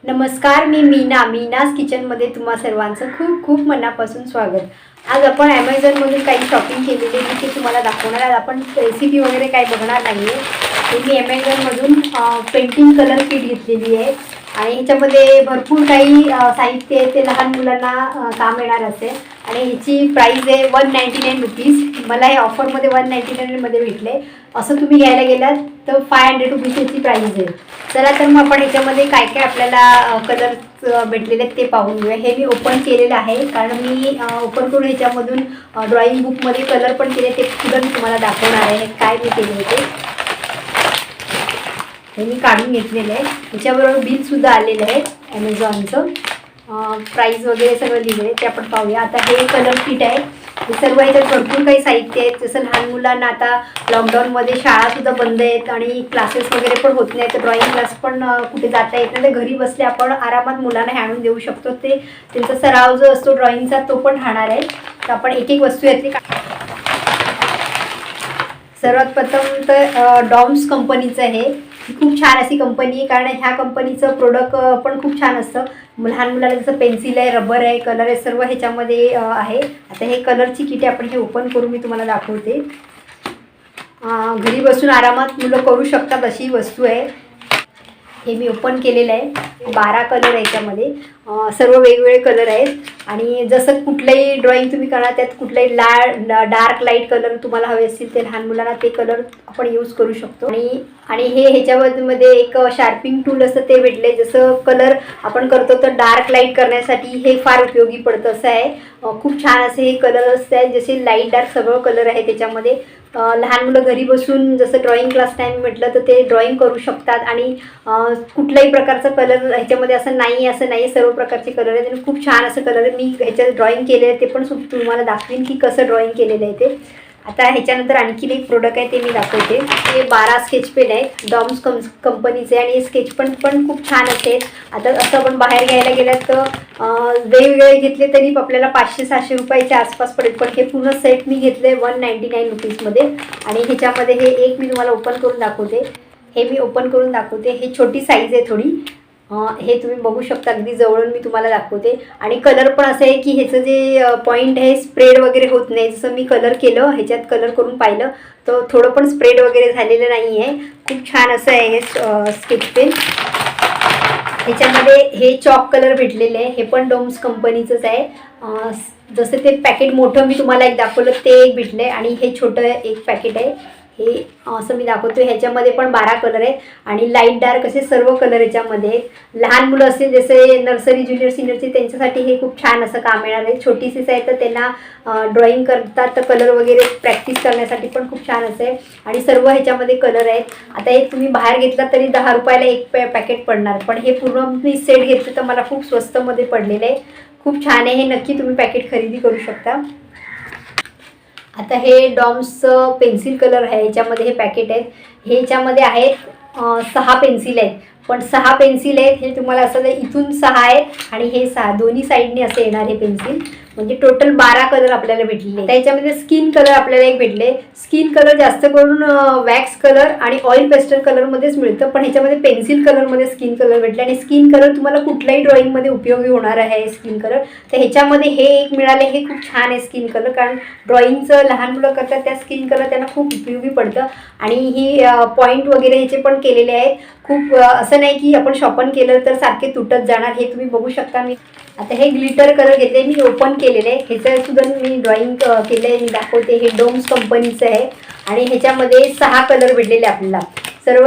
नमस्कार, मी मीनाज किचनमध्ये तुम्हा सर्वांचं खूप खूप मनापासून स्वागत. आज आपण ॲमेझॉनमधून काही शॉपिंग केलेली आहे ते तुम्हाला दाखवणार. आज आपण रेसिपी वगैरे काही बघणार नाही आहे. मी ॲमेझॉनमधून पेंटिंग कलर किट घेतलेली आहे आणि ह्याच्यामध्ये भरपूर काही साहित्य आहे ते लहान मुलांना काम येणार असेल आणि ह्याची प्राईस आहे 199 रुपीज. मला हे ऑफरमध्ये 199मध्ये भेटले. असं तुम्ही घ्यायला गेलात तर 500 रुपीज ह्याची प्राईस आहे. चला तर मग आपण ह्याच्यामध्ये काय काय आपल्याला कलर भेटलेले आहेत ते पाहून घेऊया. हे मी ओपन केलेलं आहे कारण मी ओपन करून ह्याच्यामधून ड्रॉइंग बुकमध्ये कलर पण केले, ते सुद्धा मी तुम्हाला दाखवणार आहे काय मी केले होते. हे मी काढून घेतलेलं आहे. ह्याच्याबरोबर बिलसुद्धा आलेलं आहे ॲमेझॉनचं. प्राईस वगैरे सगळं लिहिलं आहे ते आपण पाहूया. आता हे कलर किट आहे. हे सर्व ह्याच्यात भरपूर काही साहित्य आहेत. जसं लहान मुलांना आता लॉकडाऊनमध्ये शाळासुद्धा बंद आहेत आणि क्लासेस वगैरे पण होत नाही, तर ड्रॉइंग क्लास पण कुठे जाता येत नाही, तर घरी बसले आपण आरामात मुलांना आणून देऊ शकतो. ते त्यांचा सराव जो असतो ड्रॉइंगचा तो पण राहणार आहे. तर आपण एक एक वस्तू यातली सर्वात प्रथम तर डॉम्स कंपनीचं आहे. ही खूप छान अशी कंपनी आहे कारण ह्या कंपनीचं प्रोडक्ट पण खूप छान असतं. लहान मुलाला जसं पेन्सिल आहे, रबर आहे, कलर आहे, सर्व ह्याच्यामध्ये आहे. आता हे कलरची किट आपण हे ओपन करून मी तुम्हाला दाखवते. घरी बसून आरामात मुलं करू शकतात अशी वस्तू आहे. हे मी ओपन केलेलं आहे. 12 कलर आहे याच्यामध्ये. सर्व वेगवेगळे कलर आहेत आणि जसं कुठलंही ड्रॉइंग तुम्ही करणार त्यात कुठलाही डार्क लाईट कलर तुम्हाला हवे असतील ते लहान मुलांना ते कलर आपण यूज करू शकतो. आणि हे ह्याच्यामध्ये एक शार्पिंग टूल असतं ते भेटले. जसं कलर आपण करतो तर डार्क लाईट करण्यासाठी हे फार उपयोगी पडतं असं आहे. खूप छान असे हे कलर असतात, जसे लाईट डार्क सगळं कलर आहे त्याच्यामध्ये. लहान मुलं घरी बसून जसं ड्रॉइंग क्लास टाईम म्हटलं तर ते ड्रॉइंग करू शकतात आणि कुठल्याही प्रकारचा कलर ह्याच्यामध्ये असं नाही, सर्व प्रकारचे कलर आहेत आणि खूप छान असं कलर आहे. मी ह्याच्यात ड्रॉइंग केलेलं आहे ते पण तुम्हाला दाखवीन की कसं ड्रॉइंग केलेलं आहे ते. आता ह्याच्यानंतर आणखीन एक प्रोडक्ट आहे ते मी दाखवते. हे 12 स्केच पेन आहेत डॉम्स कंपनीचे आणि हे स्केच पेन पण खूप छान असेल. आता असं आपण बाहेर घ्यायला गेलं तर वेगवेगळे घेतले तरी आपल्याला 500-600 रुपयाच्या आसपास पडेल, पण हे पूर्ण सेट मी घेतले 199 रुपीजमध्ये. आणि ह्याच्यामध्ये हे एक मी तुम्हाला ओपन करून दाखवते. हे छोटी साईज आहे थोडी. हे तुम्ही बघू शकता, अगदी जवळून मी तुम्हाला दाखवते. आणि कलर पण असं आहे की ह्याचं जे पॉईंट आहे स्प्रेड वगैरे होत नाही. जसं मी कलर केलं ह्याच्यात कलर करून पाहिलं तर थोडं पण स्प्रेड वगैरे झालेलं नाही आहे. खूप छान असं आहे हे स्केच पेन. ह्याच्यामध्ये हे चॉक कलर भेटलेले आहे. हे पण डोम्स कंपनीचंच आहे. जसं ते पॅकेट मोठं मी तुम्हाला एक दाखवलं ते एक भेटलं आहे आणि हे छोटं एक पॅकेट आहे. हे असं मी दाखवतो. ह्याच्यामध्ये पण 12 कलर आहेत आणि लाईट डार्क असे सर्व कलर ह्याच्यामध्ये आहेत. लहान मुलं असतील जसे नर्सरी, ज्युनियर, सिनियरचे त्यांच्यासाठी हे खूप छान असं काम येणार आहे. छोटीशीच आहे तर त्यांना ड्रॉइंग करतात तर कलर वगैरे प्रॅक्टिस करण्यासाठी पण खूप छान असं आहे आणि सर्व ह्याच्यामध्ये कलर आहेत. आता हे तुम्ही बाहेर घेतला तरी 10 रुपयाला एक पॅकेट पडणार, पण हे पूर्ण मी सेट घेतलं तर मला खूप स्वस्तमध्ये पडलेलं आहे. खूप छान आहे. हे नक्की तुम्ही पॅकेट खरेदी करू शकता. आता हे डॉम्सचं पेन्सिल कलर आहे. ह्याच्यामध्ये हे पॅकेट आहेत. हे ह्याच्यामध्ये आहेत 6 पेन्सिल आहेत, पण 6 पेन्सिल आहेत हे तुम्हाला असं इथून 6 आहेत आणि हे 6 दोन्ही साईडने असे येणार हे पेन्सिल. म्हणजे टोटल 12 कलर आपल्याला भेटलेले. त्याच्यामध्ये स्किन कलर आपल्याला एक भेटले. स्किन कलर जास्त करून वॅक्स कलर आणि ऑइल पेस्टल कलरमध्येच मिळतं, पण ह्याच्यामध्ये पेन्सिल कलरमध्ये स्किन कलर भेटले आणि स्किन कलर तुम्हाला कुठल्याही ड्रॉइंगमध्ये उपयोगी होणार आहे स्किन कलर. तर ह्याच्यामध्ये हे एक मिळाले. हे खूप छान आहे स्किन कलर, कारण ड्रॉइंगचं लहान मुलं करतात त्या स्किन कलर त्यांना खूप उपयोगी पडतं. आणि ही पॉईंट वगैरे ह्याचे पण केलेले आहेत. खूप असं नाही की आपण शॉपन केलं तर सारखे तुटत जाणार. हे तुम्ही बघू शकता. मी आता हे ग्लिटर कलर घेतले, मी ओपन केलेले आहे. ह्याचं सुद्धा मी ड्रॉइंग केलं आहे, मी दाखवते. हे डोम्स कंपनीचं आहे आणि ह्याच्यामध्ये 6 कलर भेटलेले आपल्याला. सर्व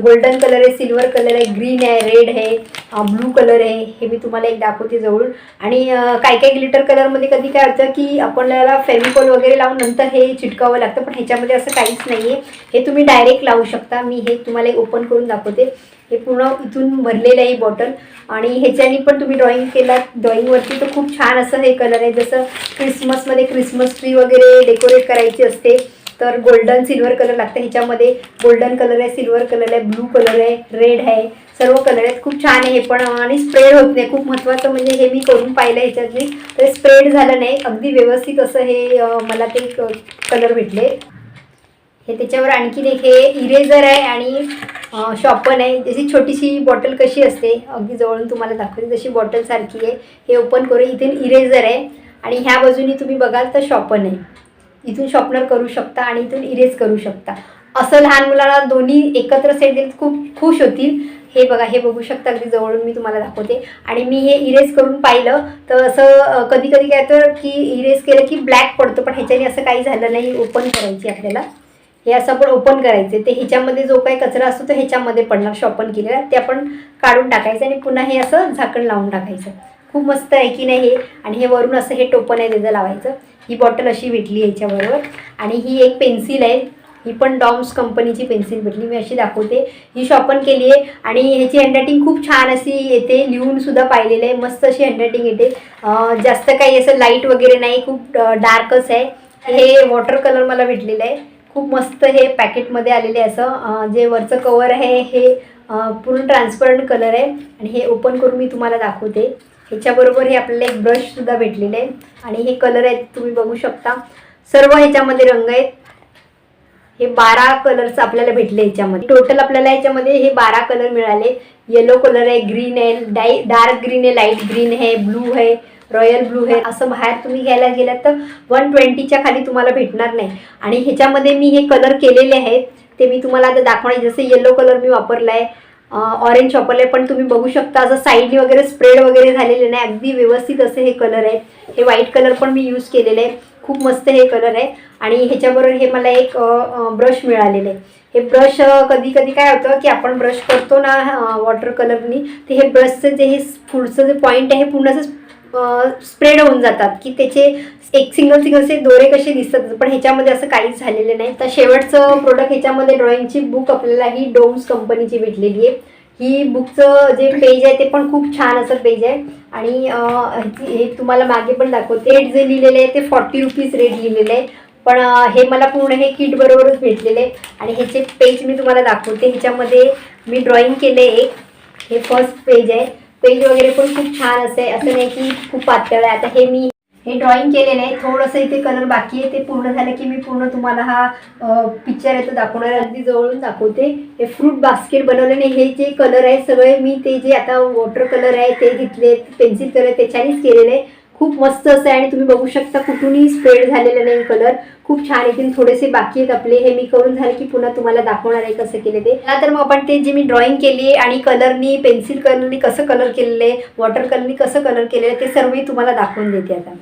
गोल्डन कलर आहे, सिल्वर कलर आहे, ग्रीन आहे, रेड आहे, ब्लू कलर आहे. हे मी तुम्हाला एक दाखवते जवळून. आणि काही ग्लिटर कलरमध्ये कधी काय होतं की आपल्याला फेविकॉल वगैरे लावून नंतर हे चिटकावं लागतं, पण ह्याच्यामध्ये असं काहीच नाही आहे. हे तुम्ही डायरेक्ट लावू शकता. मी हे तुम्हाला एक ओपन करून दाखवते. हे पूर्ण इथून भरलेलं आहे बॉटल आणि ह्याच्यानी पण तुम्ही ड्रॉइंग केला ड्रॉइंगवरती तर खूप छान असं हे कलर आहे. जसं क्रिसमसमध्ये क्रिसमस ट्री वगैरे डेकोरेट करायची असते तर गोल्डन सिल्वर कलर लागतं. ह्याच्यामध्ये गोल्डन कलर आहे, सिल्वर कलर आहे, ब्लू कलर आहे, रेड आहे, सर्व कलर आहेत. खूप छान आहे हे पण आणि स्प्रेड होत नाही. खूप महत्त्वाचं म्हणजे हे मी करून पाहिलं ह्याच्यातली तर स्प्रेड झालं नाही. अगदी व्यवस्थित असं हे मला ते कलर भेटले. हे त्याच्यावर आणखीन एक हे इरेझर आहे आणि शॉपन आहे. जशी छोटीशी बॉटल कशी असते, अगदी जवळून तुम्हाला दाखवते तशी बॉटल सारखी आहे. हे ओपन करू, इथून इरेझर आहे आणि ह्या बाजूनी तुम्ही बघाल तर शॉपन आहे. इथून शॉर्पनर करू शकता आणि इथून इरेज करू शकता. असं लहान मुलांना दोन्ही एकत्र सेट दिले खूप खुश होतील. हे बघा, हे बघू शकता, अगदी जवळून मी तुम्हाला दाखवते. आणि मी हे इरेज करून पाहिलं तर असं कधी कधी काय तर की इरेज केलं की ब्लॅक पडतो, पण ह्याच्याने असं काही झालं नाही. ओपन करायची आपल्याला, हे असं आपण ओपन करायचे, ते ह्याच्यामध्ये जो काही कचरा असतो तो ह्याच्यामध्ये पडणार शॉर्पन केलेला, ते आपण काढून टाकायचं आणि पुन्हा हे असं झाकण लावून टाकायचं. खूप मस्त आहे की नाही हे. आणि हे वरून असं हे टोपण आहे त्याचं लावायचं. ही बॉटल अशी भेटली याच्याबरोबर. आणि ही एक पेन्सिल आहे, ही पण डॉम्स कंपनीची पेन्सिल भेटली. मी अशी दाखवते, ही शॉर्पन केली आहे आणि ह्याची हँडरायटिंग खूप छान अशी येते. लिहून सुद्धा पाहिलेलं आहे, मस्त अशी हँडरायटिंग येते. जास्त काही असं लाईट वगैरे नाही, खूप डार्कच आहे. हे वॉटर कलर मला भेटलेलं आहे, खूप मस्त. हे पॅकेटमध्ये आलेले असं जे वरचं कवर आहे हे पूर्ण ट्रान्सपरंट कलर आहे. आणि हे ओपन करून मी तुम्हाला दाखवते. ह्याच्याबरोबर हे आपल्याला एक ब्रशसुद्धा भेटलेले आहे आणि हे कलर आहेत, तुम्ही बघू शकता. सर्व ह्याच्यामध्ये रंग आहेत. हे 12 कलर्स आपल्याला भेटले ह्याच्यामध्ये. टोटल आपल्याला ह्याच्यामध्ये हे 12 कलर मिळाले. येलो कलर आहे, ग्रीन आहे, डार्क ग्रीन आहे, लाईट ग्रीन आहे, ब्लू आहे, रॉयल ब्लू आहे. असं बाहेर तुम्ही घ्यायला गेलात तर 120च्या खाली तुम्हाला भेटणार नाही. आणि ह्याच्यामध्ये मी हे कलर केलेले आहेत, ते मी तुम्हाला आता दाखवणार. जसे येलो कलर मी वापरला आहे, ऑरेंज वापरले, पण तुम्ही बघू शकता असं साईडने वगैरे स्प्रेड वगैरे झालेले नाही, अगदी व्यवस्थित असे हे कलर आहेत. हे व्हाईट कलर पण मी यूज केलेले आहे, खूप मस्त हे कलर आहे. आणि ह्याच्याबरोबर हे मला एक ब्रश मिळालेले आहे. हे ब्रश कधी कधी काय होतं की आपण ब्रश करतो ना वॉटर कलरनी, तर हे ब्रशचं जे हे पुढचं जे पॉईंट आहे हे पूर्ण असं स्प्रेड होऊन जातात, की त्याचे एक सिंगल सिंगलचे दोरे कसे दिसतात. पण ह्याच्यामध्ये असं काहीच झालेलं नाही. तर शेवटचं प्रोडक्ट ह्याच्यामध्ये ड्रॉइंगची बुक आपल्याला ही डोम्स कंपनीची भेटलेली आहे. ही बुकचं जे पेज आहे ते पण खूप छान असं पेज आहे. आणि हे तुम्हाला मागे पण दाखवते. रेट जे लिहिलेले आहे ते 40 रुपीज रेट लिहिलेले आहे, पण हे मला पूर्ण हे किट बरोबरच भेटलेले आहे. आणि ह्याचे पेज मी तुम्हाला दाखवते. ह्याच्यामध्ये मी ड्रॉइंग केले एक, हे फर्स्ट पेज आहे. पेज वगैरे पण खूप छान असे, असं नाही की खूप पातळ आहे. आता मी हे ड्रॉइंग केलेलं आहे, थोडंसं इथे कलर बाकी आहे, ते पूर्ण झालं की मी पूर्ण तुम्हाला हा पिक्चर आहे तो दाखवणार. अगदी जवळून दाखवते. हे फ्रूट बास्केट बनवलेले, हे जे कलर आहे सगळे मी ते जे आता वॉटर कलर आहे ते घेतले, पेन्सिल कलर त्याच्यानेच केलेले आहे. खूप मस्त असं आहे आणि तुम्ही बघू शकता कुठूनही स्प्रेड झालेलं नाही कलर, खूप छान येतील. थोडेसे बाकी आहेत आपले, हे मी करून झाले की पुन्हा तुम्हाला दाखवणार आहे कसं केले ते. तर मग आपण ते जे मी ड्रॉइंग केली आणि कलरनी, पेन्सिल कलरनी कसं कलर केलेलं आहे, वॉटर कलरनी कसं कलर केलेलं आहे, ते सर्व मी तुम्हाला दाखवून देते आता.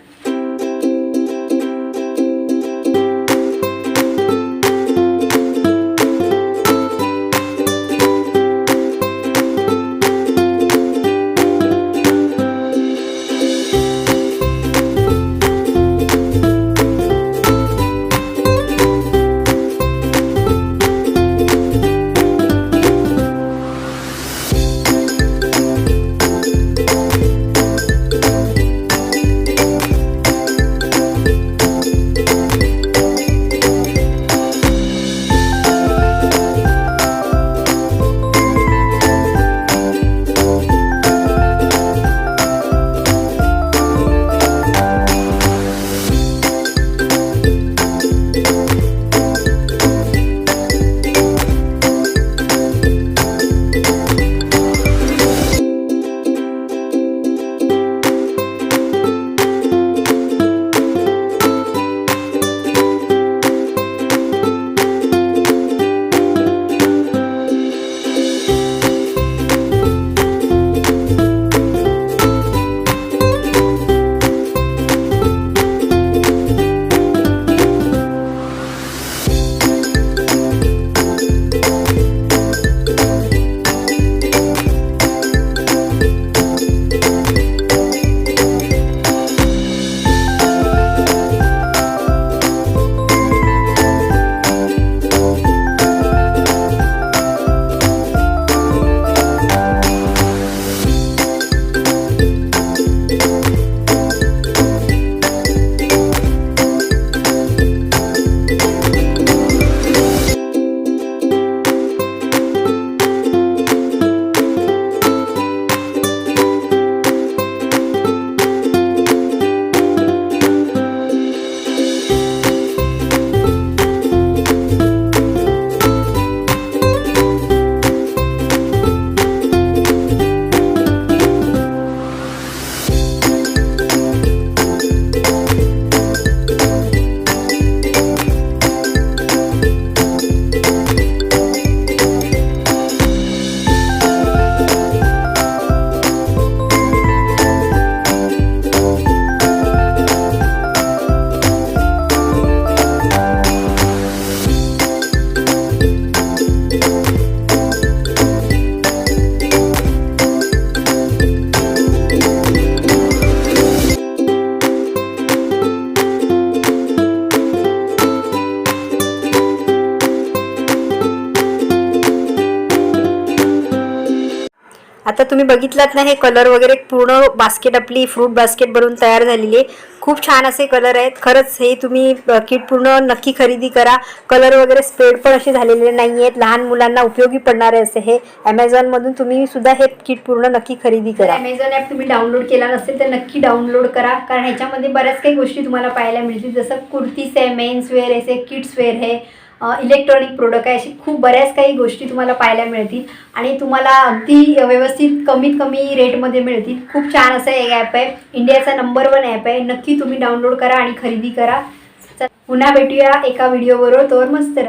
तुम्ही बघितलात ना, हे कलर वगैरे पूर्ण बास्केट आपली फ्रूट बास्केट बनवून तयार झालेली आहे. खूप छान असे कलर आहेत. खरंच हे तुम्ही किट पूर्ण नक्की खरेदी करा. कलर वगैरे स्प्रेड पण असे झालेले नाही आहेत. लहान मुलांना उपयोगी पडणारे असे हे ॲमेझॉनमधून तुम्ही सुद्धा हे किट पूर्ण नक्की खरेदी करा. ॲमेझॉन ॲप तुम्ही डाउनलोड केला नसेल तर नक्की डाउनलोड करा, कारण ह्याच्यामध्ये बऱ्याच काही गोष्टी तुम्हाला पाहायला मिळतील. जसं कुर्तीज आहे, मेन्सवेअर आहे, किड्सवेअर आहे, इलेक्ट्रॉनिक प्रोडक्ट आहे, अशी खूप बऱ्याच काही गोष्टी तुम्हाला पाहायला मिळतील आणि तुम्हाला अगदी व्यवस्थित कमीत कमी रेटमध्ये मिळतील. खूप छान असं एक ॲप आहे. इंडियाचा नंबर 1 ॲप आहे. नक्की तुम्ही डाउनलोड करा आणि खरेदी करा. पुन्हा भेटूया एका व्हिडिओबरोबर. तोवर मस्त.